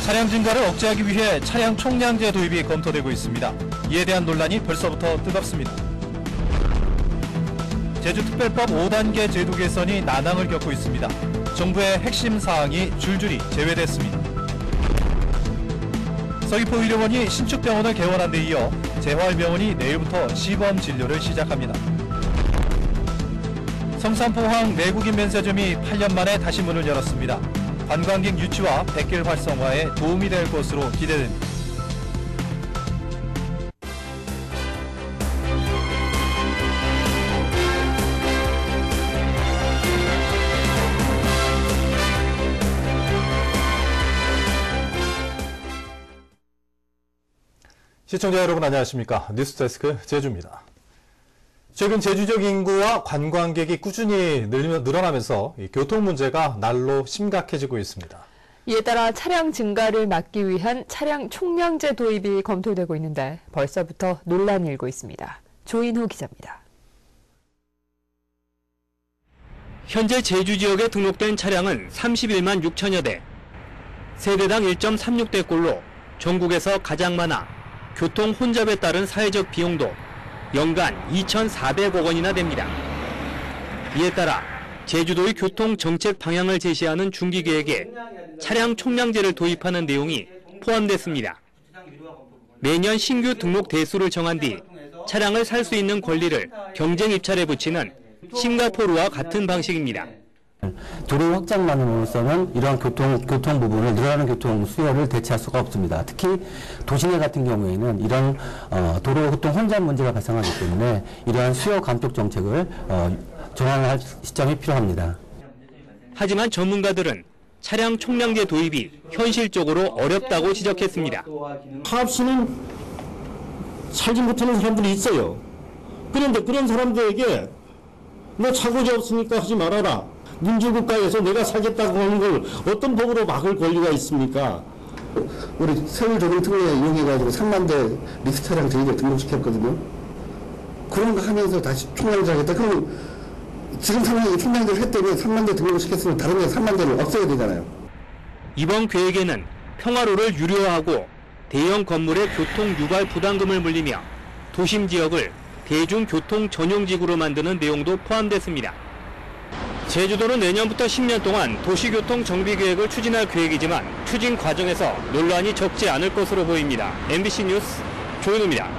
차량 증가를 억제하기 위해 차량 총량제 도입이 검토되고 있습니다. 이에 대한 논란이 벌써부터 뜨겁습니다. 제주특별법 5단계 제도 개선이 난항을 겪고 있습니다. 정부의 핵심 사항이 줄줄이 제외됐습니다. 서귀포의료원이 신축병원을 개원한 데 이어 재활병원이 내일부터 시범 진료를 시작합니다. 성산포항 내국인 면세점이 8년 만에 다시 문을 열었습니다. 관광객 유치와 백길 활성화에 도움이 될 것으로 기대됩니다. 시청자 여러분 안녕하십니까? 뉴스데스크 제주입니다. 최근 제주 지역 인구와 관광객이 꾸준히 늘어나면서 교통 문제가 날로 심각해지고 있습니다. 이에 따라 차량 증가를 막기 위한 차량 총량제 도입이 검토되고 있는데 벌써부터 논란이 일고 있습니다. 조인호 기자입니다. 현재 제주 지역에 등록된 차량은 31만 6천여 대, 세대당 1.36대꼴로 전국에서 가장 많아 교통 혼잡에 따른 사회적 비용도 연간 2,400억 원이나 됩니다. 이에 따라 제주도의 교통 정책 방향을 제시하는 중기계획에 차량 총량제를 도입하는 내용이 포함됐습니다. 매년 신규 등록 대수를 정한 뒤 차량을 살 수 있는 권리를 경쟁 입찰에 붙이는 싱가포르와 같은 방식입니다. 도로 확장만으로서는 이러한 교통 부분을 늘어나는 교통 수요를 대체할 수가 없습니다. 특히 도시내 같은 경우에는 이런 도로 교통 혼잡 문제가 발생하기 때문에 이러한 수요 감축 정책을 전환할 시점이 필요합니다. 하지만 전문가들은 차량 총량제 도입이 현실적으로 어렵다고 지적했습니다. 하합시는 살지 못하는 사람들이 있어요. 그런데 그런 사람들에게 너 차고지 없으니까 하지 말아라. 민주국가에서 내가 살겠다고 하는 걸 어떤 법으로 막을 권리가 있습니까? 우리 서울조경특례 이용해가지고 3만 대 리스 차량 저희들 등록시켰거든요. 그런 거 하면서 다시 총량제 하겠다. 그럼 지금 상황에 총량제를 했다면 3만 대 등록시켰으면 다른 데 3만 대를 없애야 되잖아요. 이번 계획에는 평화로를 유료화하고 대형 건물의 교통 유발 부담금을 물리며 도심 지역을 대중교통 전용지구로 만드는 내용도 포함됐습니다. 제주도는 내년부터 10년 동안 도시교통 정비 계획을 추진할 계획이지만 추진 과정에서 논란이 적지 않을 것으로 보입니다. MBC 뉴스 조인호입니다.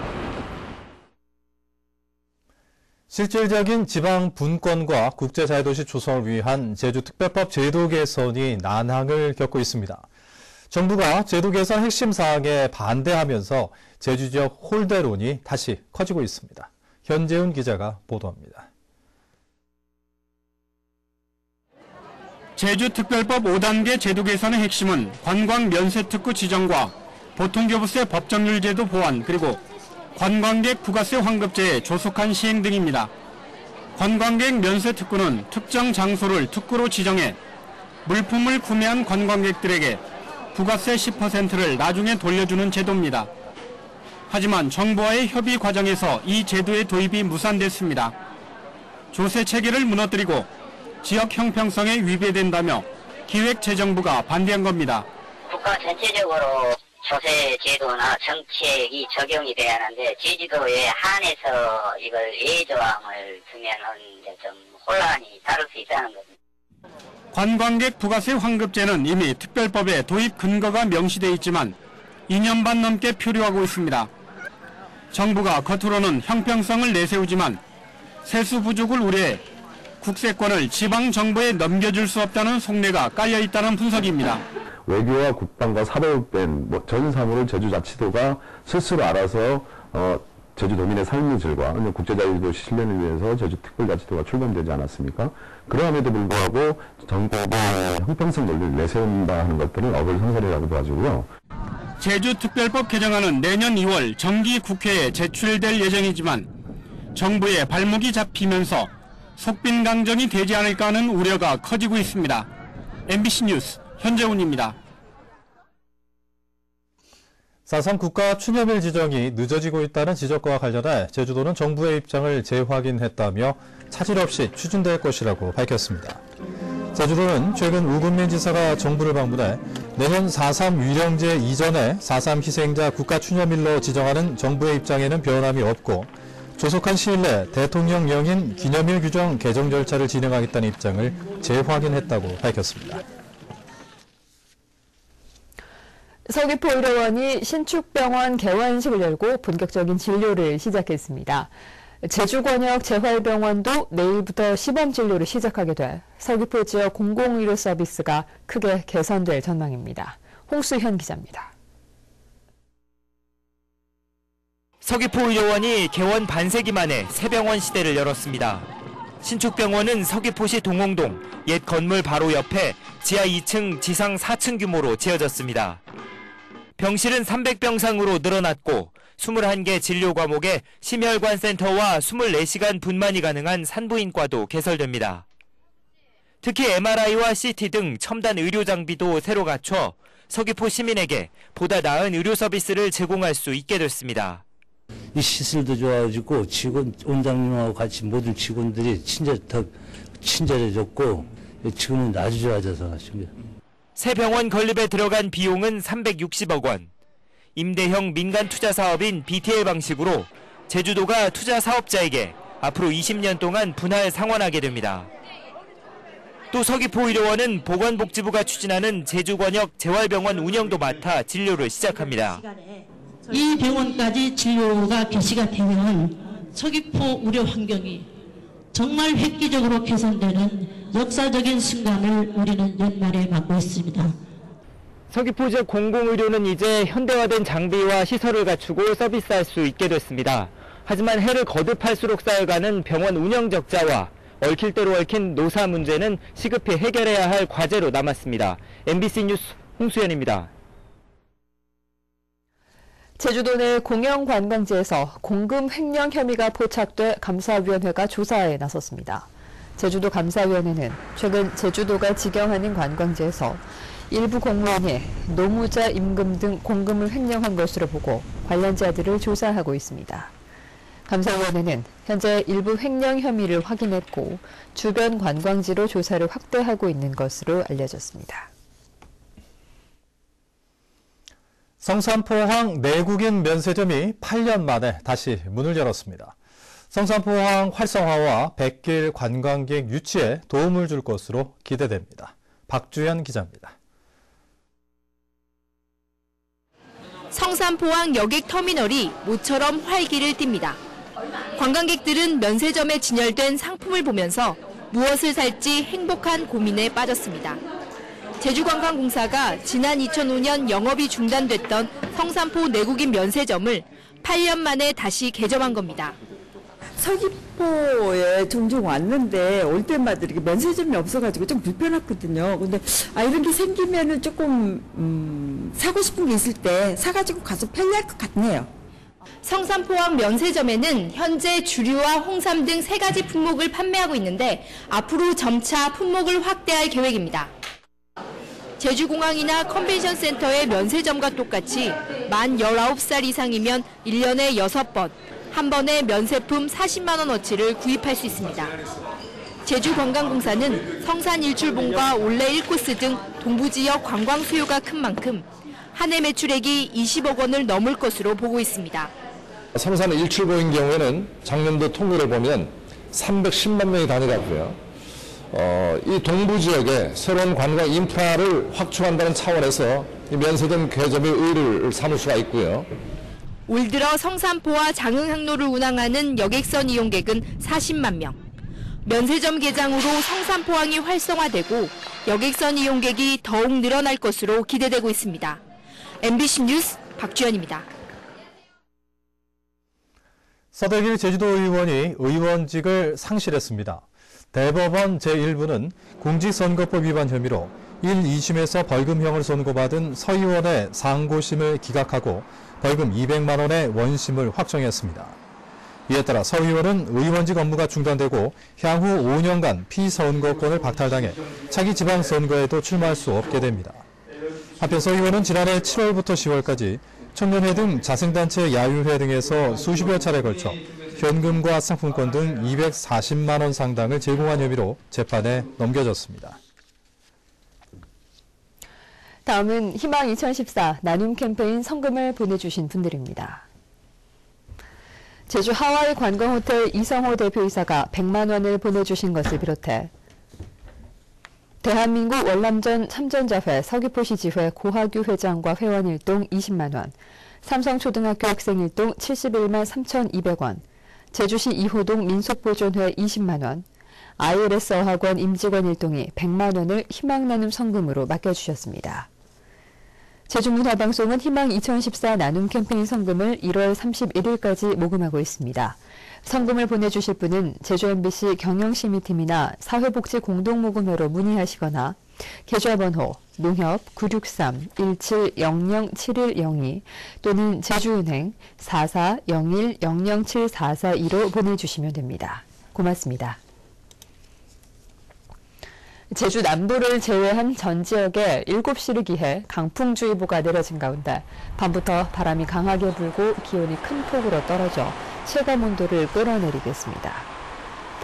실질적인 지방 분권과 국제자유도시 조성을 위한 제주특별법 제도 개선이 난항을 겪고 있습니다. 정부가 제도 개선 핵심 사항에 반대하면서 제주 지역 홀대론이 다시 커지고 있습니다. 현재훈 기자가 보도합니다. 제주특별법 5단계 제도 개선의 핵심은 관광 면세특구 지정과 보통교부세 법정률 제도 보완 그리고 관광객 부가세 환급제의 조속한 시행 등입니다. 관광객 면세특구는 특정 장소를 특구로 지정해 물품을 구매한 관광객들에게 부가세 10%를 나중에 돌려주는 제도입니다. 하지만 정부와의 협의 과정에서 이 제도의 도입이 무산됐습니다. 조세 체계를 무너뜨리고 지역 형평성에 위배된다며 기획재정부가 반대한 겁니다. 국가 전체적으로 조세 제도나 정책이 적용이 돼야 하는데 제주도에 한해서 이걸 예외조항을 두면은 좀 혼란이 다를 수 있다는 겁니다. 관광객 부가세 환급제는 이미 특별법에 도입 근거가 명시돼 있지만 2년 반 넘게 표류하고 있습니다. 정부가 겉으로는 형평성을 내세우지만 세수 부족을 우려해 국세권을 지방정부에 넘겨줄 수 없다는 속내가 깔려있다는 분석입니다. 외교와 국방과 사법을 뺀 전 사무를 제주자치도가 스스로 알아서 제주도민의 삶의 질과 국제자유도시 실현을 위해서 제주특별자치도가 출범되지 않았습니까? 그러함에도 불구하고 정부가 형평성 논리를 내세운다 하는 것들은 어불성설이라고 봐지고요. 제주특별법 개정안은 내년 2월 정기국회에 제출될 예정이지만 정부의 발목이 잡히면서 속빈강정이 되지 않을까 하는 우려가 커지고 있습니다. MBC 뉴스 현재훈입니다. 4.3 국가 추념일 지정이 늦어지고 있다는 지적과 관련해 제주도는 정부의 입장을 재확인했다며 차질 없이 추진될 것이라고 밝혔습니다. 제주도는 최근 우금민 지사가 정부를 방문해 내년 4.3 위령제 이전에 4.3 희생자 국가추념일로 지정하는 정부의 입장에는 변함이 없고 조속한 시일 내 대통령령인 기념일 규정 개정 절차를 진행하겠다는 입장을 재확인했다고 밝혔습니다. 서귀포의료원이 신축병원 개원식을 열고 본격적인 진료를 시작했습니다. 제주권역 재활병원도 내일부터 시범 진료를 시작하게 돼 서귀포 지역 공공의료 서비스가 크게 개선될 전망입니다. 홍수현 기자입니다. 서귀포의료원이 개원 반세기 만에 새 병원 시대를 열었습니다. 신축병원은 서귀포시 동홍동 옛 건물 바로 옆에 지하 2층, 지상 4층 규모로 지어졌습니다. 병실은 300병상으로 늘어났고 21개 진료 과목에 심혈관 센터와 24시간 분만이 가능한 산부인과도 개설됩니다. 특히 MRI와 CT 등 첨단 의료 장비도 새로 갖춰 서귀포 시민에게 보다 나은 의료 서비스를 제공할 수 있게 됐습니다. 이 시설도 좋아지고 원장님하고 같이 모든 직원들이 더 친절해졌고 지금은 아주 좋아져서 같습니다. 새 병원 건립에 들어간 비용은 360억 원. 임대형 민간 투자 사업인 BTL 방식으로 제주도가 투자 사업자에게 앞으로 20년 동안 분할 상환하게 됩니다. 또 서귀포의료원은 보건복지부가 추진하는 제주권역 재활병원 운영도 맡아 진료를 시작합니다. 이 병원까지 진료가 개시가 되면 서귀포 의료 환경이 정말 획기적으로 개선되는 역사적인 순간을 우리는 연말에 맞고 있습니다. 서귀포 지역 공공의료는 이제 현대화된 장비와 시설을 갖추고 서비스할 수 있게 됐습니다. 하지만 해를 거듭할수록 쌓여가는 병원 운영 적자와 얽힐 대로 얽힌 노사 문제는 시급히 해결해야 할 과제로 남았습니다. MBC 뉴스 홍수연입니다. 제주도 내 공영관광지에서 공금 횡령 혐의가 포착돼 감사위원회가 조사에 나섰습니다. 제주도 감사위원회는 최근 제주도가 직영하는 관광지에서 일부 공무원이 노무자 임금 등 공금을 횡령한 것으로 보고 관련자들을 조사하고 있습니다. 감사위원회는 현재 일부 횡령 혐의를 확인했고 주변 관광지로 조사를 확대하고 있는 것으로 알려졌습니다. 성산포항 내국인 면세점이 8년 만에 다시 문을 열었습니다. 성산포항 활성화와 백길 관광객 유치에 도움을 줄 것으로 기대됩니다. 박주연 기자입니다. 성산포항 여객터미널이 모처럼 활기를 띱니다. 관광객들은 면세점에 진열된 상품을 보면서 무엇을 살지 행복한 고민에 빠졌습니다. 제주관광공사가 지난 2005년 영업이 중단됐던 성산포 내국인 면세점을 8년 만에 다시 개점한 겁니다. 서귀포에 종종 왔는데 올 때마다 이렇게 면세점이 없어가지고 좀 불편했거든요. 근데 이런 게 생기면은 조금 사고 싶은 게 있을 때 사가지고 가서 편리할 것 같네요. 성산포항 면세점에는 현재 주류와 홍삼 등 3가지 품목을 판매하고 있는데 앞으로 점차 품목을 확대할 계획입니다. 제주공항이나 컨벤션센터의 면세점과 똑같이 만 19살 이상이면 1년에 6번, 한 번에 면세품 40만 원어치를 구입할 수 있습니다. 제주관광공사는 성산 일출봉과 올레 1코스 등 동부지역 관광 수요가 큰 만큼 한 해 매출액이 20억 원을 넘을 것으로 보고 있습니다. 성산 일출봉인 경우에는 작년도 통계를 보면 310만 명이 다니라고요. 이 동부 지역에 새로운 관광 인프라를 확충한다는 차원에서 이 면세점 개점의 의의를 삼을 수가 있고요. 올 들어 성산포와 장흥 항로를 운항하는 여객선 이용객은 40만 명. 면세점 개장으로 성산포항이 활성화되고 여객선 이용객이 더욱 늘어날 것으로 기대되고 있습니다. MBC 뉴스 박주연입니다. 서대길 제주도의원이 의원직을 상실했습니다. 대법원 제1부는 공직선거법 위반 혐의로 1, 2심에서 벌금형을 선고받은 서 의원의 상고심을 기각하고 벌금 200만 원의 원심을 확정했습니다. 이에 따라 서 의원은 의원직 업무가 중단되고 향후 5년간 피선거권을 박탈당해 차기 지방선거에도 출마할 수 없게 됩니다. 한편 서 의원은 지난해 7월부터 10월까지 청년회 등 자생단체 야유회 등에서 수십여 차례 걸쳐 현금과 상품권 등 240만 원 상당을 제공한 혐의로 재판에 넘겨졌습니다. 다음은 희망 2014 나눔 캠페인 성금을 보내주신 분들입니다. 제주 하와이 관광호텔 이성호 대표이사가 100만 원을 보내주신 것을 비롯해 대한민국 월남전 참전자회 서귀포시 지회 고하규 회장과 회원 일동 20만 원, 삼성초등학교 학생 일동 71만 3,200원, 제주시 2호동 민속보존회 20만 원, ILS 어학원 임직원 일동이 100만 원을 희망나눔 성금으로 맡겨주셨습니다. 제주문화방송은 희망 2014 나눔 캠페인 성금을 1월 31일까지 모금하고 있습니다. 성금을 보내주실 분은 제주 MBC 경영심의팀이나 사회복지공동모금회로 문의하시거나 계좌번호 농협 963-1700-7102 또는 제주은행 4401-007442로 보내주시면 됩니다. 고맙습니다. 제주 남부를 제외한 전 지역에 7시를 기해 강풍주의보가 내려진 가운데 밤부터 바람이 강하게 불고 기온이 큰 폭으로 떨어져 체감온도를 끌어내리겠습니다.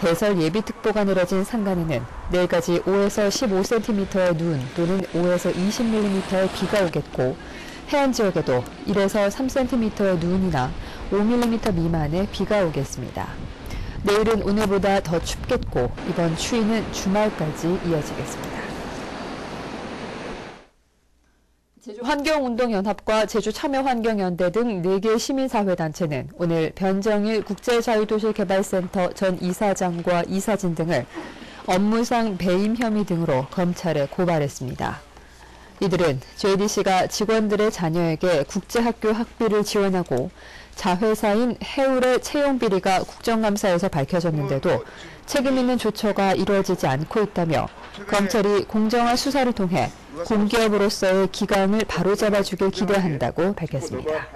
대설 예비특보가 내려진 산간에는 내일까지 5에서 15cm의 눈 또는 5에서 20mm의 비가 오겠고 해안 지역에도 1에서 3cm의 눈이나 5mm 미만의 비가 오겠습니다. 내일은 오늘보다 더 춥겠고 이번 추위는 주말까지 이어지겠습니다. 제주환경운동연합과 제주참여환경연대 등 4개 시민사회단체는 오늘 변정일 국제자유도시개발센터 전 이사장과 이사진 등을 업무상 배임 혐의 등으로 검찰에 고발했습니다. 이들은 JDC가 직원들의 자녀에게 국제학교 학비를 지원하고 자회사인 해울의 채용 비리가 국정감사에서 밝혀졌는데도 책임 있는 조처가 이루어지지 않고 있다며 검찰이 공정한 수사를 통해 공기업으로서의 기강을 바로잡아주길 기대한다고 밝혔습니다.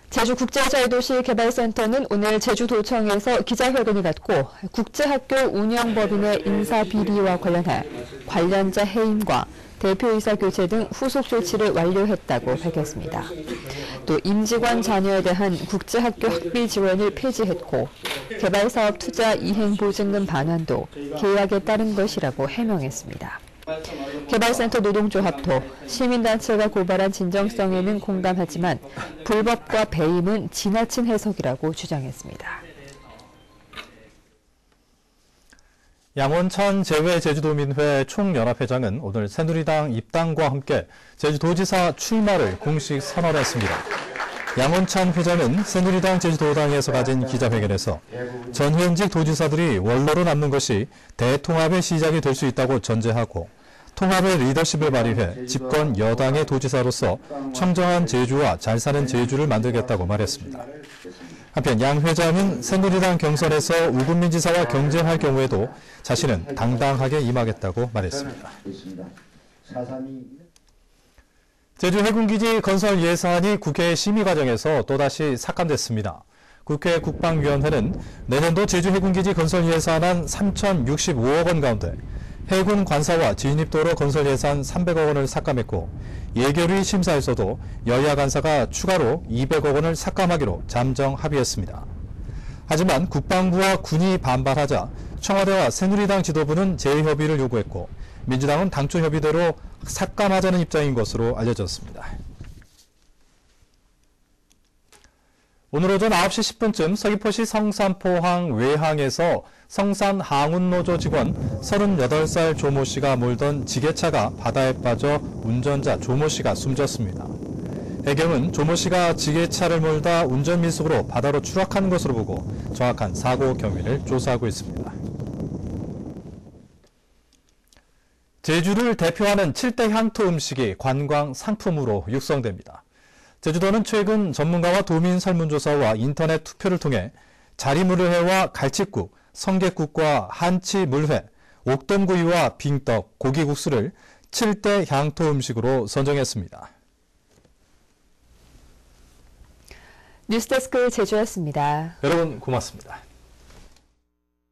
제주국제자유도시개발센터는 오늘 제주도청에서 기자회견을 갖고 국제학교 운영법인의 인사비리와 관련해 관련자 해임과 대표이사 교체 등 후속 조치를 완료했다고 밝혔습니다. 또 임직원 자녀에 대한 국제학교 학비 지원을 폐지했고 개발사업 투자 이행보증금 반환도 계약에 따른 것이라고 해명했습니다. 개발센터 노동조합도 시민단체가 고발한 진정성에는 공감하지만 불법과 배임은 지나친 해석이라고 주장했습니다. 양원찬 제외제주도민회 총연합회장은 오늘 새누리당 입당과 함께 제주도지사 출마를 공식 선언했습니다. 양원찬 회장은 새누리당 제주도당에서 가진 기자회견에서 전현직 도지사들이 원로로 남는 것이 대통합의 시작이 될 수 있다고 전제하고 통합의 리더십을 발휘해 집권 여당의 도지사로서 청정한 제주와 잘 사는 제주를 만들겠다고 말했습니다. 한편 양 회장은 새누리당 경선에서 우금민 지사와 경쟁할 경우에도 자신은 당당하게 임하겠다고 말했습니다. 제주 해군기지 건설 예산이 국회 심의 과정에서 또다시 삭감됐습니다. 국회 국방위원회는 내년도 제주 해군기지 건설 예산안 3,065억 원 가운데 해군 관사와 진입도로 건설 예산 300억 원을 삭감했고 예결위 심사에서도 여야 간사가 추가로 200억 원을 삭감하기로 잠정 합의했습니다. 하지만 국방부와 군이 반발하자 청와대와 새누리당 지도부는 재협의를 요구했고 민주당은 당초 협의대로 삭감하자는 입장인 것으로 알려졌습니다. 오늘 오전 9시 10분쯤 서귀포시 성산포항 외항에서 성산항운노조 직원 38살 조모 씨가 몰던 지게차가 바다에 빠져 운전자 조모 씨가 숨졌습니다. 해경은 조모 씨가 지게차를 몰다 운전미숙으로 바다로 추락한 것으로 보고 정확한 사고 경위를 조사하고 있습니다. 제주를 대표하는 7대 향토 음식이 관광 상품으로 육성됩니다. 제주도는 최근 전문가와 도민 설문조사와 인터넷 투표를 통해 자리물회와 갈치국, 성게국과 한치물회, 옥돔구이와 빙떡, 고기국수를 7대 향토 음식으로 선정했습니다. 뉴스데스크 제주였습니다. 여러분 고맙습니다.